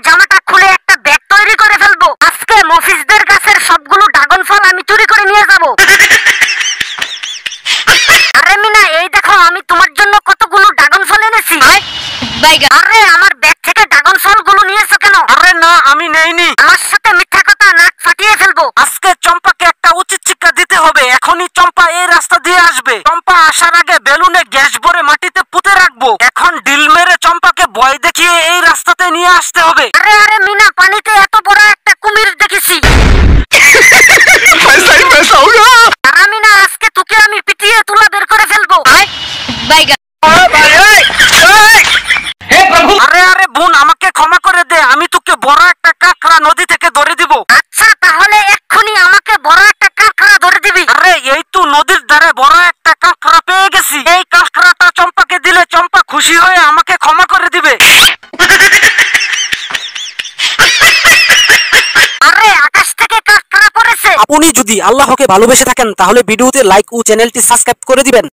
জামাটা খুলে একটা ব্যাগ তৈরি করে ফেলবো। আজকে মফিজদের গাছের সবগুলো ড্রাগন ফল আমি চুরি করে নিয়ে যাব। আরে মিনা, এই দেখো আমি তোমার জন্য কতগুলো ড্রাগন ফল এনেছি। আরে আমার ব্যাগ থেকে ড্রাগন ফলগুলো নিয়েছো কেন? আরে না, আমি নেইনি। আমার সাথে মিথ্যা কথা, নাক ফাটিয়ে ফেলবো। আজকে চম্পাকে একটা উচিত শিক্ষা দিতে হবে। এখনই চম্পা এই রাস্তা দিয়ে আসবে। চম্পা আসার আগে বেলুনে গ্যাস ভরে মাটিতে পুঁতে রাখবো। এখন ডিল মেরে চম্পাকে ভয় দেখিয়ে এই রাস্তাতে নিয়ে আসতে হবে। আরে আরে মিনা, পানিতে এত বড় একটা কুমির দেখেছি। আরে মিনা, আজকে তোকে আমি পিটিয়ে তুলা বের করে ফেলবো। আরে আরে বোন, আমাকে ক্ষমা করে দে। আমি তোকে বড় একটা কাঁকড়া নদী থেকে ধরে দিব। আচ্ছা, তাহলে এক্ষুনি আমাকে বড় একটা কাঁকড়া ধরে দিবি। আরে এই তো নদীর ধারে বড় একটা কাঁকড়া পেয়ে গেছি। এই কাঁকড়াটা চম্পাকে দিলে চম্পা খুশি হয়ে আমাকে ক্ষমা করে দিবে। আরে আকাশ থেকে কাঁকড়া পড়েছে। আপনি যদি আল্লাহকে ভালোবেসে থাকেন তাহলে ভিডিওতে লাইক ও চ্যানেলটি সাবস্ক্রাইব করে দিবেন।